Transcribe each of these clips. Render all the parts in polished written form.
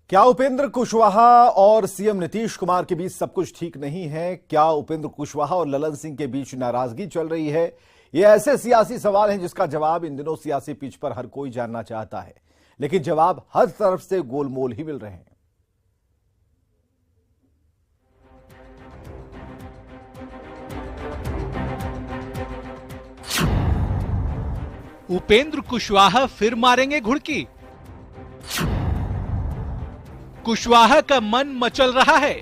क्या उपेंद्र कुशवाहा और सीएम नीतीश कुमार के बीच सब कुछ ठीक नहीं है? क्या उपेंद्र कुशवाहा और ललन सिंह के बीच नाराजगी चल रही है? ये ऐसे सियासी सवाल हैं जिसका जवाब इन दिनों सियासी पिच पर हर कोई जानना चाहता है, लेकिन जवाब हर तरफ से गोलमोल ही मिल रहे हैं। उपेंद्र कुशवाहा फिर मारेंगे घुड़की। कुशवाहा का मन मचल रहा है।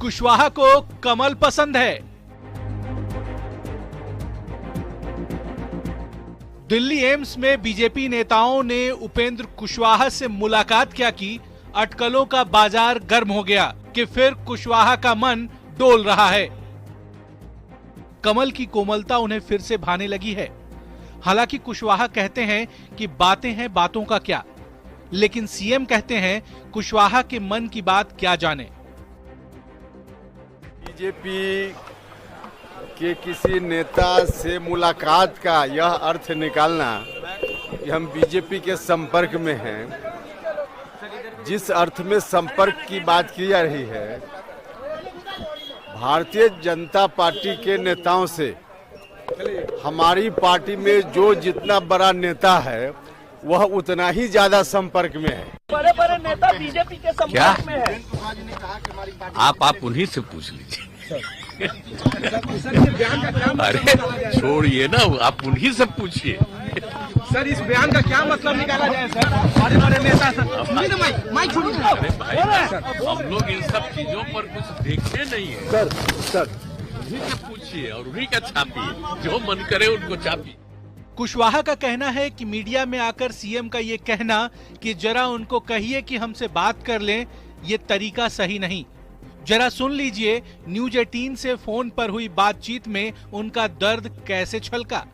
कुशवाहा को कमल पसंद है। दिल्ली एम्स में बीजेपी नेताओं ने उपेंद्र कुशवाहा से मुलाकात क्या की, अटकलों का बाजार गर्म हो गया कि फिर कुशवाहा का मन डोल रहा है। कमल की कोमलता उन्हें फिर से भाने लगी है। हालांकि कुशवाहा कहते हैं कि बातें हैं बातों का क्या, लेकिन सीएम कहते हैं कुशवाहा के मन की बात क्या जाने। बीजेपी के किसी नेता से मुलाकात का यह अर्थ निकालना कि हम बीजेपी के संपर्क में हैं, जिस अर्थ में संपर्क की बात की जा रही है, भारतीय जनता पार्टी के नेताओं से हमारी पार्टी में जो जितना बड़ा नेता है वह उतना ही ज्यादा संपर्क में है। बड़े बड़े नेता बीजेपी के संपर्क में है। आप उन्हीं से पूछ लीजिए। अरे छोड़िए ना, आप उन्हीं से पूछिए। सर, इस बयान का क्या मतलब निकाला जाए सर? बड़े बड़े नेता सर, अरे भाई, हम लोग इन सब चीजों पर कुछ देखते नहीं है। सर उन्हीं से पूछिए और उन्हीं का छापिए, जो मन करे उनको छापिए। कुशवाहा का कहना है कि मीडिया में आकर सीएम का ये कहना कि जरा उनको कहिए कि हमसे बात कर लें, ये तरीका सही नहीं। जरा सुन लीजिए न्यूज 18 से फोन पर हुई बातचीत में उनका दर्द कैसे छलका।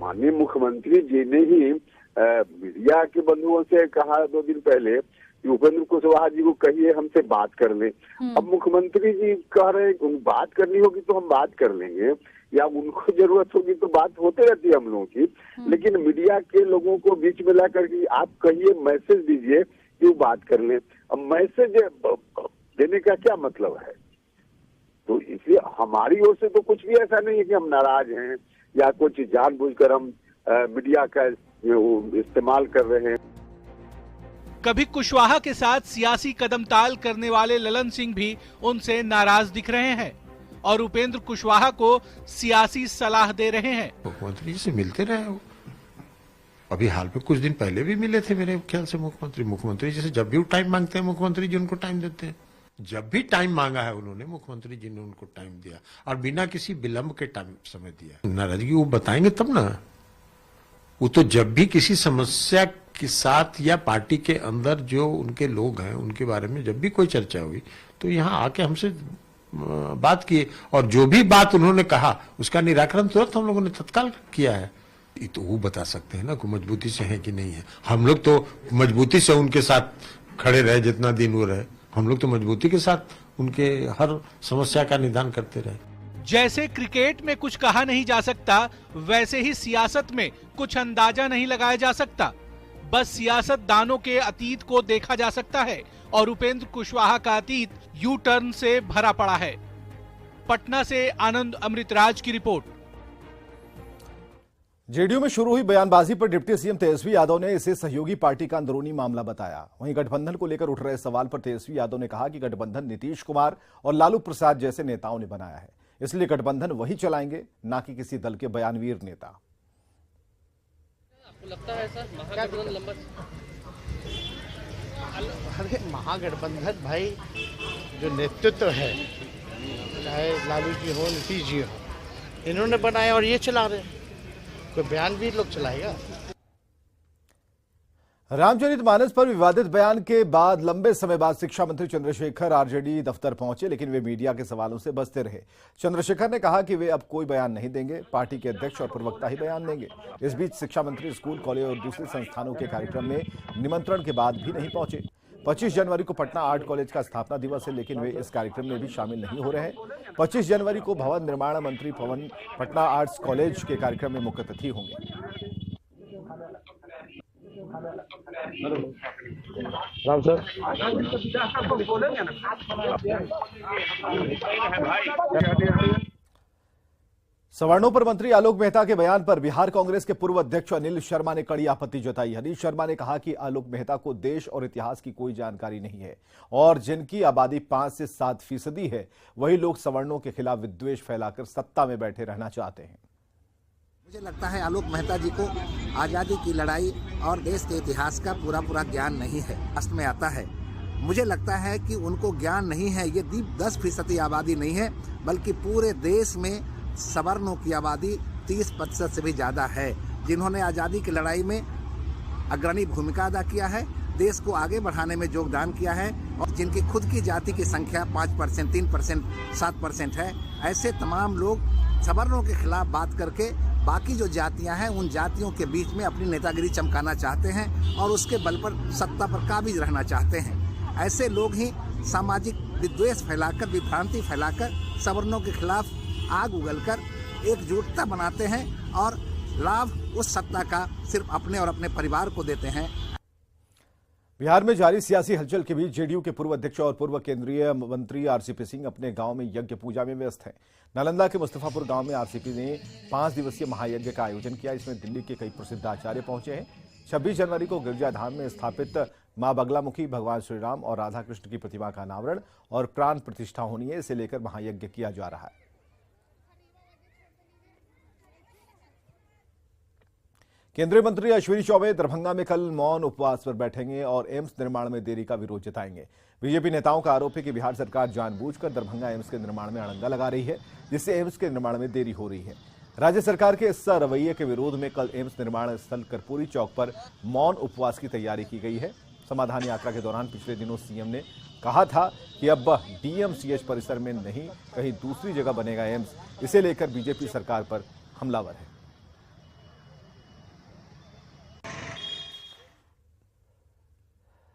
माननीय मुख्यमंत्री जी ने ही मीडिया के बंधुओं से कहा 2 दिन पहले कि उपेंद्र कुशवाहा जी को कहिए हमसे बात कर ले। अब मुख्यमंत्री जी कह रहे हैं उन बात करनी होगी तो हम बात कर लेंगे, या उनको जरूरत होगी तो बात होते रहती है हम लोगों की, लेकिन मीडिया के लोगों को बीच में ला करके आप कहिए, मैसेज दीजिए कि वो बात कर ले। अब मैसेज देने का क्या मतलब है? तो इसलिए हमारी ओर से तो कुछ भी ऐसा नहीं है कि हम नाराज हैं या कुछ जानबूझकर हम मीडिया का इस्तेमाल कर रहे हैं। कभी कुशवाहा के साथ सियासी कदमताल करने वाले ललन सिंह भी उनसे नाराज दिख रहे हैं और उपेंद्र कुशवाहा को सियासी सलाह दे रहे हैं। मुख्यमंत्री जी से मिलते रहे हो, अभी हाल में कुछ दिन पहले भी मिले थे मेरे ख्याल से मुख्यमंत्री जी से। जब भी टाइम मांगते हैं मुख्यमंत्री जी उनको टाइम देते हैं। जब भी टाइम मांगा है उन्होंने, मुख्यमंत्री जी ने उनको टाइम दिया और बिना किसी विलंब के टाइम समय दिया। नाराजगी वो बताएंगे तब ना। वो तो जब भी किसी समस्या के साथ या पार्टी के अंदर जो उनके लोग हैं उनके बारे में जब भी कोई चर्चा हुई तो यहाँ आके हमसे बात किए, और जो भी बात उन्होंने कहा उसका निराकरण तुरंत हम लोगों ने तत्काल किया है। ये तो वो बता सकते हैं ना कि मजबूती से है कि नहीं है। हम लोग तो मजबूती से उनके साथ खड़े रहे, जितना दिन वो रहे हम लोग तो मजबूती के साथ उनके हर समस्या का निदान करते रहे। जैसे क्रिकेट में कुछ कहा नहीं जा सकता, वैसे ही सियासत में कुछ अंदाजा नहीं लगाया जा सकता। बस सियासतदानों के अतीत को देखा जा सकता है और उपेंद्र कुशवाहा का अतीत यू टर्न से भरा पड़ा है। पटना से आनंद अमृतराज की रिपोर्ट। जेडीयू में शुरू हुई बयानबाजी पर डिप्टी सीएम तेजस्वी यादव ने इसे सहयोगी पार्टी का अंदरूनी मामला बताया। वहीं गठबंधन को लेकर उठ रहे सवाल पर तेजस्वी यादव ने कहा कि गठबंधन नीतीश कुमार और लालू प्रसाद जैसे नेताओं ने बनाया है, इसलिए गठबंधन वही चलाएंगे, ना कि किसी दल के बयानवीर नेता। आपको लगता है सर महागठबंधन लंबा? अरे महागठबंधन भाई जो नेतृत्व है, चाहे लालू जी हो नीतीश जी हो, इन्होंने बनाया और ये चला रहे हैं। कोई बयानवीर लोग चलाएगा? रामचरितमानस पर विवादित बयान के बाद लंबे समय बाद शिक्षा मंत्री चंद्रशेखर आरजेडी दफ्तर पहुंचे, लेकिन वे मीडिया के सवालों से बचते रहे। चंद्रशेखर ने कहा कि वे अब कोई बयान नहीं देंगे, पार्टी के अध्यक्ष और प्रवक्ता ही बयान देंगे। इस बीच शिक्षा मंत्री स्कूल, कॉलेज और दूसरे संस्थानों के कार्यक्रम में निमंत्रण के बाद भी नहीं पहुंचे। 25 जनवरी को पटना आर्ट कॉलेज का स्थापना दिवस है, लेकिन वे इस कार्यक्रम में भी शामिल नहीं हो रहे हैं। 25 जनवरी को भवन निर्माण मंत्री पटना आर्ट्स कॉलेज के कार्यक्रम में मुख्य अतिथि होंगे। राम सर। सवर्णों पर मंत्री आलोक मेहता के बयान पर बिहार कांग्रेस के पूर्व अध्यक्ष अनिल शर्मा ने कड़ी आपत्ति जताई। अनिल शर्मा ने कहा कि आलोक मेहता को देश और इतिहास की कोई जानकारी नहीं है और जिनकी आबादी 5 से 7% है वही लोग सवर्णों के खिलाफ विद्वेष फैलाकर सत्ता में बैठे रहना चाहते हैं। मुझे लगता है आलोक मेहता जी को आजादी की लड़ाई और देश के इतिहास का पूरा ज्ञान नहीं है। अस्त में आता है, मुझे लगता है कि उनको ज्ञान नहीं है। ये 10% आबादी नहीं है, बल्कि पूरे देश में सवर्णों की आबादी 30% से भी ज़्यादा है, जिन्होंने आज़ादी की लड़ाई में अग्रणी भूमिका अदा किया है, देश को आगे बढ़ाने में योगदान किया है और जिनकी खुद की जाति की संख्या 5%, 3%, 7% है। ऐसे तमाम लोग सवर्णों के खिलाफ बात करके बाकी जो जातियां हैं उन जातियों के बीच में अपनी नेतागिरी चमकाना चाहते हैं और उसके बल पर सत्ता पर काबिज रहना चाहते हैं। ऐसे लोग ही सामाजिक विद्वेष फैलाकर, विभ्रांति फैलाकर सवर्णों के खिलाफ आग उगलकर एकजुटता बनाते हैं और लाभ उस सत्ता का सिर्फ अपने और अपने परिवार को देते हैं। बिहार में जारी सियासी हलचल के बीच जेडीयू के पूर्व अध्यक्ष और पूर्व केंद्रीय मंत्री आरसीपी सिंह अपने गांव में यज्ञ पूजा में व्यस्त हैं। नालंदा के मुस्तफापुर गांव में आरसीपी ने 5 दिवसीय महायज्ञ का आयोजन किया। इसमें दिल्ली के कई प्रसिद्ध आचार्य पहुंचे हैं। 26 जनवरी को गिरजाधाम में स्थापित मां बगलामुखी, भगवान श्रीराम और राधा कृष्ण की प्रतिमा का अनावरण और प्राण प्रतिष्ठा होनी है। इसे लेकर महायज्ञ किया जा रहा है। केंद्रीय मंत्री अश्विनी चौबे दरभंगा में कल मौन उपवास पर बैठेंगे और एम्स निर्माण में देरी का विरोध जताएंगे। बीजेपी नेताओं का आरोप है कि बिहार सरकार जानबूझकर दरभंगा एम्स के निर्माण में अड़ंगा लगा रही है, जिससे एम्स के निर्माण में देरी हो रही है। राज्य सरकार के इस रवैये के विरोध में कल एम्स निर्माण स्थल कर्पूरी चौक पर मौन उपवास की तैयारी की गई है। समाधान यात्रा के दौरान पिछले दिनों सीएम ने कहा था कि अब डीएमसीएच परिसर में नहीं, कहीं दूसरी जगह बनेगा एम्स। इसे लेकर बीजेपी सरकार पर हमलावर है।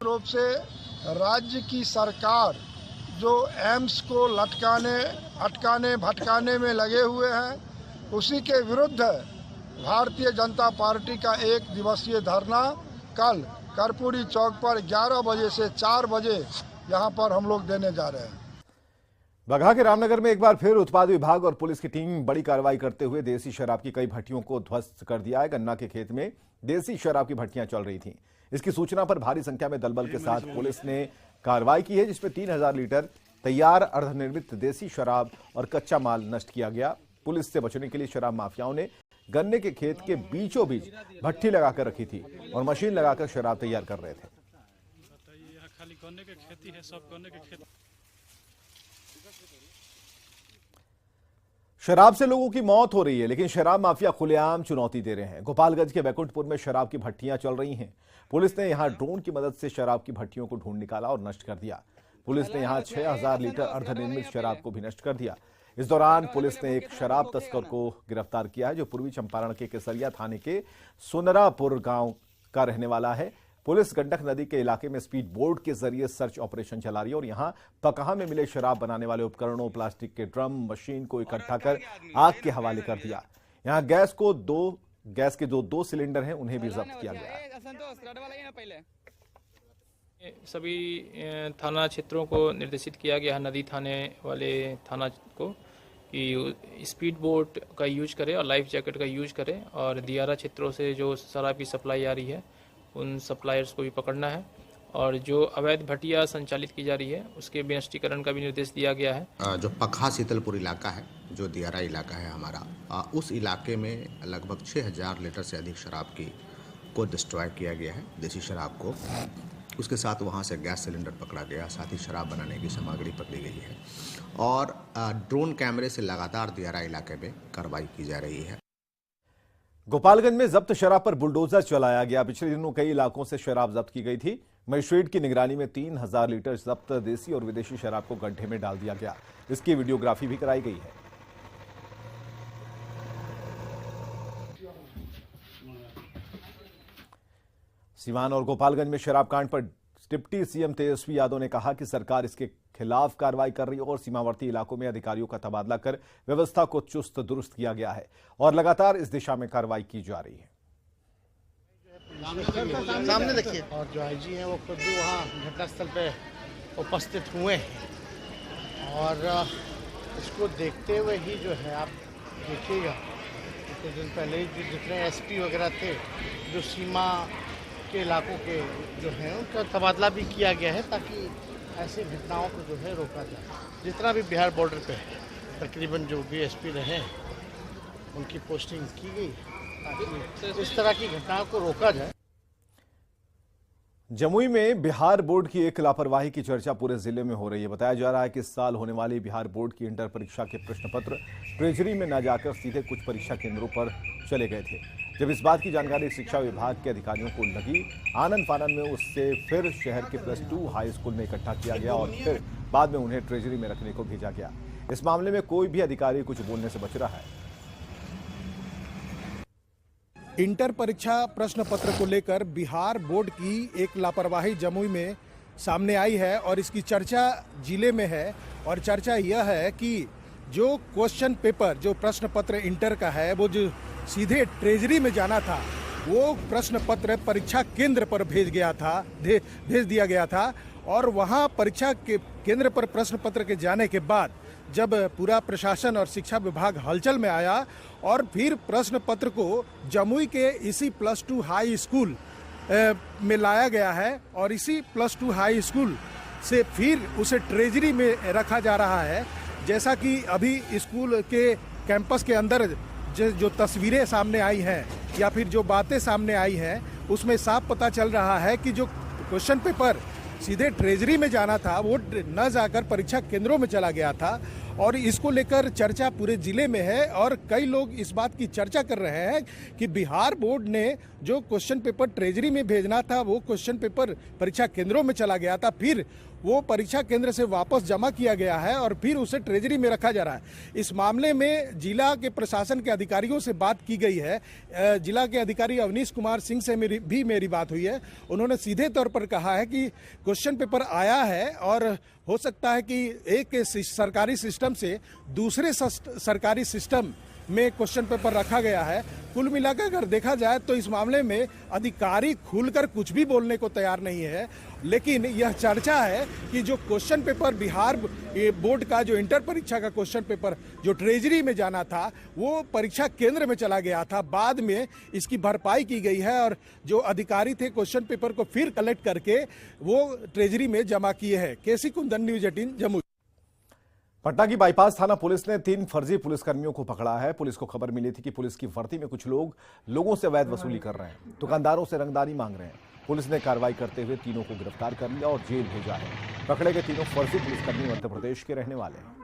रूप से राज्य की सरकार जो एम्स को अटकाने भटकाने में लगे हुए हैं, उसी के विरुद्ध भारतीय जनता पार्टी का 1 दिवसीय धरना कल कर्पूरी चौक पर 11 बजे से 4 बजे यहां पर हम लोग देने जा रहे हैं। बगहा के रामनगर में एक बार फिर उत्पाद विभाग और पुलिस की टीम बड़ी कार्रवाई करते हुए देसी शराब की कई भट्टियों को ध्वस्त कर दिया है। गन्ना के खेत में देसी शराब की भट्टियां चल रही थीं। इसकी सूचना पर भारी संख्या में दलबल के साथ पुलिस ने कार्रवाई की है, जिसमें 3000 लीटर तैयार अर्धनिर्मित देसी शराब और कच्चा माल नष्ट किया गया। पुलिस से बचने के लिए शराब माफियाओं ने गन्ने के खेत के बीचों बीच भट्टी लगाकर रखी थी और मशीन लगाकर शराब तैयार कर रहे थे। खाली गन्ने की खेती है, सब गन्ने की खेती। शराब से लोगों की मौत हो रही है, लेकिन शराब माफिया खुलेआम चुनौती दे रहे हैं। गोपालगंज के बैकुंठपुर में शराब की भट्टियां चल रही हैं। पुलिस ने यहां ड्रोन की मदद से शराब की भट्टियों को ढूंढ निकाला और नष्ट कर दिया। पुलिस ने यहां 6000 लीटर अर्धनिर्मित शराब को भी नष्ट कर दिया। इस दौरान पुलिस ने एक शराब तस्कर को गिरफ्तार किया है, जो पूर्वी चंपारण के केसरिया थाने के सोनरापुर गांव का रहने वाला है। पुलिस गंडक नदी के इलाके में स्पीड बोट के जरिए सर्च ऑपरेशन चला रही है और यहां पकहा में मिले शराब बनाने वाले उपकरणों, प्लास्टिक के ड्रम, मशीन को इकट्ठा कर आग के हवाले कर दिया। यहां गैस के जो 2 सिलेंडर हैं उन्हें भी जब्त किया गया है। सभी थाना क्षेत्रों को निर्देशित किया गया है, नदी थाने वाले थाना को, कि स्पीड बोट का यूज करें और लाइफ जैकेट का यूज करें और दियारा क्षेत्रों से जो शराब की सप्लाई आ रही है उन सप्लायर्स को भी पकड़ना है और जो अवैध भट्टियां संचालित की जा रही है उसके विनष्टीकरण का भी निर्देश दिया गया है। जो पकहा शीतलपुर इलाका है, जो दियारा इलाका है हमारा, उस इलाके में लगभग 6000 लीटर से अधिक शराब को डिस्ट्रॉय किया गया है, देसी शराब को। उसके साथ वहाँ से गैस सिलेंडर पकड़ा गया, साथ ही शराब बनाने की सामग्री पकड़ी गई है और ड्रोन कैमरे से लगातार दियारा इलाके में कार्रवाई की जा रही है। गोपालगंज में जब्त शराब पर बुलडोजर चलाया गया। पिछले दिनों कई इलाकों से शराब जब्त की गई थी। मजिस्ट्रेट की निगरानी में 3000 लीटर जब्त देसी और विदेशी शराब को गड्ढे में डाल दिया गया। इसकी वीडियोग्राफी भी कराई गई है। सीवान और गोपालगंज में शराब कांड पर डिप्टी सीएम तेजस्वी यादव ने कहा कि सरकार इसके खिलाफ कार्रवाई कर रही है और सीमावर्ती इलाकों में अधिकारियों का तबादला कर व्यवस्था को चुस्त दुरुस्त किया गया है और लगातार इस दिशा में कार्रवाई की जा रही है। सामने देखिए। और जो आईजी हैं वो खुद भी वहाँ घटनास्थल पे उपस्थित हुए हैं और इसको देखते हुए ही जो है आप देखिएगा कुछ दिन पहले ही जितने एसपी वगैरह थे जो सीमा के इलाकों के जो हैं उनका तबादला भी किया गया है ताकि ऐसी घटनाओं को जो है रोका जाए। जितना भी बिहार बॉर्डर पे है तकरीबन जो भी एसपी रहे उनकी पोस्टिंग की गई ताकि इस तरह की घटनाओं को रोका जाए। जमुई में बिहार बोर्ड की एक लापरवाही की चर्चा पूरे जिले में हो रही है। बताया जा रहा है कि इस साल होने वाली बिहार बोर्ड की इंटर परीक्षा के प्रश्न पत्र ट्रेजरी में न जाकर सीधे कुछ परीक्षा केंद्रों पर चले गए थे। जब इस बात की जानकारी शिक्षा विभाग के अधिकारियों को लगी, आनन फानन में उससे फिर शहर के +2 हाई स्कूल में इकट्ठा किया गया और फिर बाद में उन्हें ट्रेजरी में रखने को भेजा गया। इस मामले में कोई भी अधिकारी कुछ बोलने से बच रहा है। इंटर परीक्षा प्रश्न पत्र को लेकर बिहार बोर्ड की एक लापरवाही जमुई में सामने आई है और इसकी चर्चा जिले में है। और चर्चा यह है कि जो क्वेश्चन पेपर जो प्रश्न पत्र इंटर का है वो जो सीधे ट्रेजरी में जाना था वो प्रश्न पत्र परीक्षा केंद्र पर भेज दिया गया था। और वहाँ परीक्षा के केंद्र पर प्रश्न पत्र के जाने के बाद जब पूरा प्रशासन और शिक्षा विभाग हलचल में आया और फिर प्रश्न पत्र को जमुई के इसी +2 हाई स्कूल में लाया गया है और इसी +2 हाई स्कूल से फिर उसे ट्रेजरी में रखा जा रहा है। जैसा कि अभी स्कूल के कैंपस के अंदर जो तस्वीरें सामने आई हैं या फिर जो बातें सामने आई हैं उसमें साफ पता चल रहा है कि जो क्वेश्चन पेपर सीधे ट्रेजरी में जाना था वो न जाकर परीक्षा केंद्रों में चला गया था। और इसको लेकर चर्चा पूरे जिले में है और कई लोग इस बात की चर्चा कर रहे हैं कि बिहार बोर्ड ने जो क्वेश्चन पेपर ट्रेजरी में भेजना था वो क्वेश्चन पेपर परीक्षा केंद्रों में चला गया था, फिर वो परीक्षा केंद्र से वापस जमा किया गया है और फिर उसे ट्रेजरी में रखा जा रहा है। इस मामले में जिला के प्रशासन के अधिकारियों से बात की गई है। जिला के अधिकारी अवनीश कुमार सिंह से मेरी बात हुई है। उन्होंने सीधे तौर पर कहा है कि क्वेश्चन पेपर आया है और हो सकता है कि एक सरकारी सिस्टम से दूसरे सरकारी सिस्टम में क्वेश्चन पेपर रखा गया है। कुल मिलाकर अगर देखा जाए तो इस मामले में अधिकारी खुलकर कुछ भी बोलने को तैयार नहीं है। लेकिन यह चर्चा है कि जो क्वेश्चन पेपर बिहार बोर्ड का जो इंटर परीक्षा का क्वेश्चन पेपर जो ट्रेजरी में जाना था वो परीक्षा केंद्र में चला गया था। बाद में इसकी भरपाई की गई है और जो अधिकारी थे क्वेश्चन पेपर को फिर कलेक्ट करके वो ट्रेजरी में जमा किए हैं। केसी कुंदन, न्यूज 18 जमुई। पटना की बाईपास थाना पुलिस ने 3 फर्जी पुलिसकर्मियों को पकड़ा है। पुलिस को खबर मिली थी कि पुलिस की वर्दी में कुछ लोग लोगों से अवैध वसूली कर रहे हैं, दुकानदारों से रंगदारी मांग रहे हैं। पुलिस ने कार्रवाई करते हुए तीनों को गिरफ्तार कर लिया और जेल भेजा है। पकड़े गए तीनों फर्जी पुलिसकर्मी मध्य प्रदेश के रहने वाले हैं।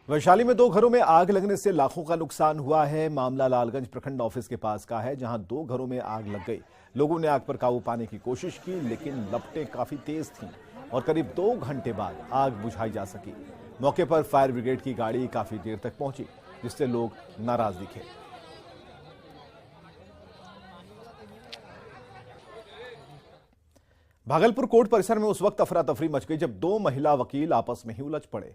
वैशाली में 2 घरों में आग लगने से लाखों का नुकसान हुआ है। मामला लालगंज प्रखंड ऑफिस के पास का है, जहां 2 घरों में आग लग गई। लोगों ने आग पर काबू पाने की कोशिश की, लेकिन लपटें काफी तेज थीं और करीब 2 घंटे बाद आग बुझाई जा सकी। मौके पर फायर ब्रिगेड की गाड़ी काफी देर तक पहुंची, जिससे लोग नाराज दिखे। भागलपुर कोर्ट परिसर में उस वक्त अफरा तफरी मच गई जब 2 महिला वकील आपस में ही उलझ पड़े।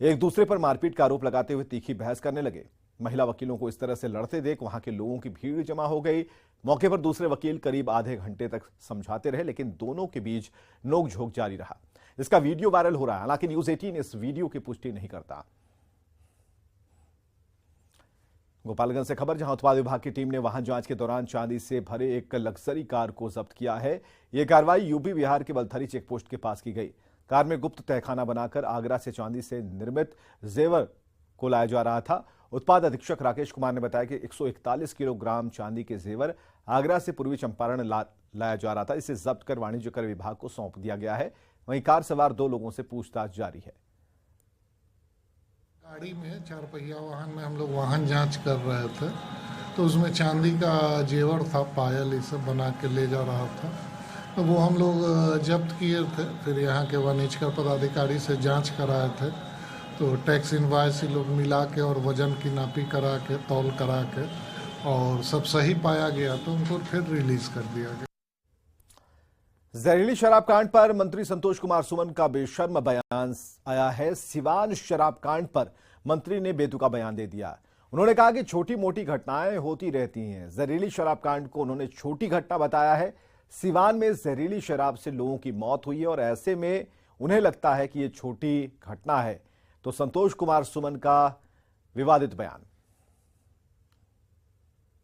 एक दूसरे पर मारपीट का आरोप लगाते हुए तीखी बहस करने लगे। महिला वकीलों को इस तरह से लड़ते देख वहां के लोगों की भीड़ जमा हो गई। मौके पर दूसरे वकील करीब आधे घंटे तक समझाते रहे, लेकिन दोनों के बीच नोकझोंक जारी रहा। इसका वीडियो वायरल हो रहा है, हालांकि न्यूज 18 इस वीडियो की पुष्टि नहीं करता। गोपालगंज से खबर, जहां उत्पाद विभाग की टीम ने वाहन जांच के दौरान चांदी से भरे एक लग्जरी कार को जब्त किया है। यह कार्रवाई यूपी बिहार के बलथरी चेकपोस्ट के पास की गई। कार में गुप्त तहखाना बनाकर आगरा से चांदी से निर्मित जेवर को लाया जा रहा था। उत्पाद अधीक्षक राकेश कुमार ने बताया कि 141 किलोग्राम चांदी के जेवर आगरा से पूर्वी चंपारण लाया जा रहा था। इसे जब्त कर वाणिज्य कर विभाग को सौंप दिया गया है। वहीं कार सवार 2 लोगों से पूछताछ जारी है। गाड़ी में 4 पहिया वाहन में हम लोग वाहन जांच कर रहे थे, तो उसमें चांदी का जेवर था, पायल इसे बना के ले जा रहा था। तो वो हम लोग जब्त किए थे। फिर यहाँ के वाणिज्य कर पदाधिकारी से जांच कराए थे, तो टैक्स इनवॉइस लोग मिला के और वजन की नापी करा के तौल करा के और सब सही पाया गया, तो उनको फिर रिलीज कर दिया गया। जहरीली शराब कांड पर मंत्री संतोष कुमार सुमन का बेशर्म बयान आया है। सिवान शराब कांड पर मंत्री ने बेतुका बयान दे दिया। उन्होंने कहा कि छोटी मोटी घटनाएं होती रहती हैं। जहरीली शराब कांड को उन्होंने छोटी घटना बताया है। सिवान में जहरीली शराब से लोगों की मौत हुई है और ऐसे में उन्हें लगता है कि ये छोटी घटना है। तो संतोष कुमार सुमन का विवादित बयान।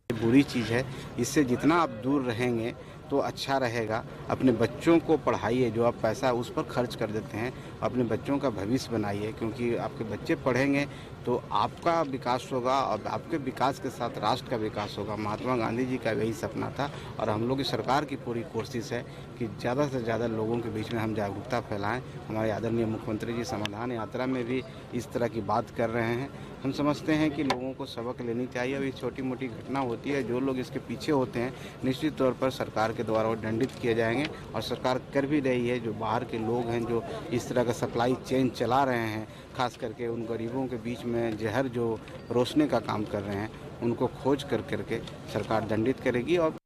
बुरी चीज़ है, इससे जितना आप दूर रहेंगे तो अच्छा रहेगा। अपने बच्चों को पढ़ाइए, जो आप पैसा उस पर खर्च कर देते हैं अपने बच्चों का भविष्य बनाइए, क्योंकि आपके बच्चे पढ़ेंगे तो आपका विकास होगा और आपके विकास के साथ राष्ट्र का विकास होगा। महात्मा गांधी जी का यही सपना था और हम लोग की सरकार की पूरी कोशिश है कि ज़्यादा से ज़्यादा लोगों के बीच में हम जागरूकता फैलाएं। हमारे आदरणीय मुख्यमंत्री जी समाधान यात्रा में भी इस तरह की बात कर रहे हैं। हम समझते हैं कि लोगों को सबक लेनी चाहिए और ये छोटी मोटी घटना होती है। जो लोग इसके पीछे होते हैं निश्चित तौर पर सरकार के द्वारा वो दंडित किए जाएंगे और सरकार कर भी रही है। जो बाहर के लोग हैं जो इस तरह का सप्लाई चेन चला रहे हैं, खास करके उन गरीबों के बीच में जहर जो रोशने का काम कर रहे हैं, उनको खोज करके सरकार दंडित करेगी। और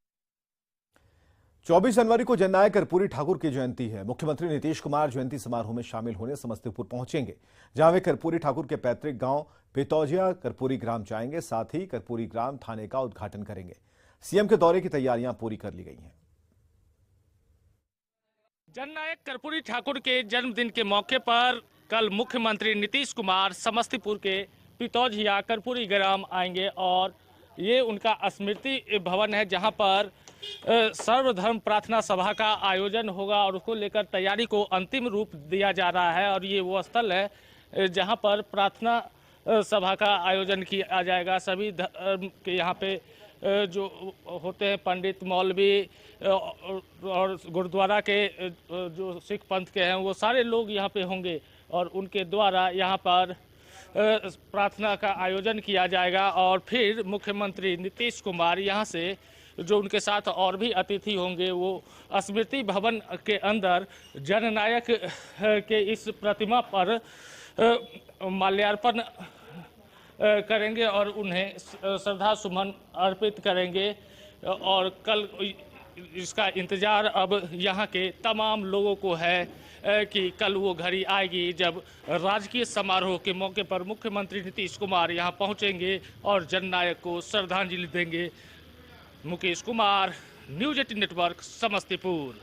24 जनवरी को जननायक कर्पूरी ठाकुर की जयंती है। मुख्यमंत्री नीतीश कुमार जयंती समारोह में शामिल होने समस्तीपुर पहुंचेंगे, जहां वे कर्पूरी ठाकुर के पैतृक गांव पितौजिया कर्पूरी ग्राम जाएंगे। साथ ही कर्पूरी ग्राम थाने का उद्घाटन करेंगे। सीएम के दौरे की तैयारियां पूरी कर ली गई हैं। जननायक कर्पूरी ठाकुर के जन्मदिन के मौके पर कल मुख्यमंत्री नीतीश कुमार समस्तीपुर के पितौजिया कर्पूरी ग्राम आएंगे और ये उनका स्मृति भवन है, जहां पर सर्वधर्म प्रार्थना सभा का आयोजन होगा और उसको लेकर तैयारी को अंतिम रूप दिया जा रहा है। और ये वो स्थल है जहां पर प्रार्थना सभा का आयोजन किया जाएगा। सभी धर्म के यहाँ पे जो होते हैं पंडित, मौलवी और गुरुद्वारा के जो सिख पंथ के हैं वो सारे लोग यहाँ पे होंगे और उनके द्वारा यहाँ पर प्रार्थना का आयोजन किया जाएगा। और फिर मुख्यमंत्री नीतीश कुमार यहाँ से जो उनके साथ और भी अतिथि होंगे वो स्मृति भवन के अंदर जननायक के इस प्रतिमा पर माल्यार्पण करेंगे और उन्हें श्रद्धा सुमन अर्पित करेंगे। और कल इसका इंतजार अब यहाँ के तमाम लोगों को है कि कल वो घड़ी आएगी जब राजकीय समारोह के मौके पर मुख्यमंत्री नीतीश कुमार यहाँ पहुँचेंगे और जननायक को श्रद्धांजलि देंगे। Mukesh Kumar, news 18 network, Samastipur.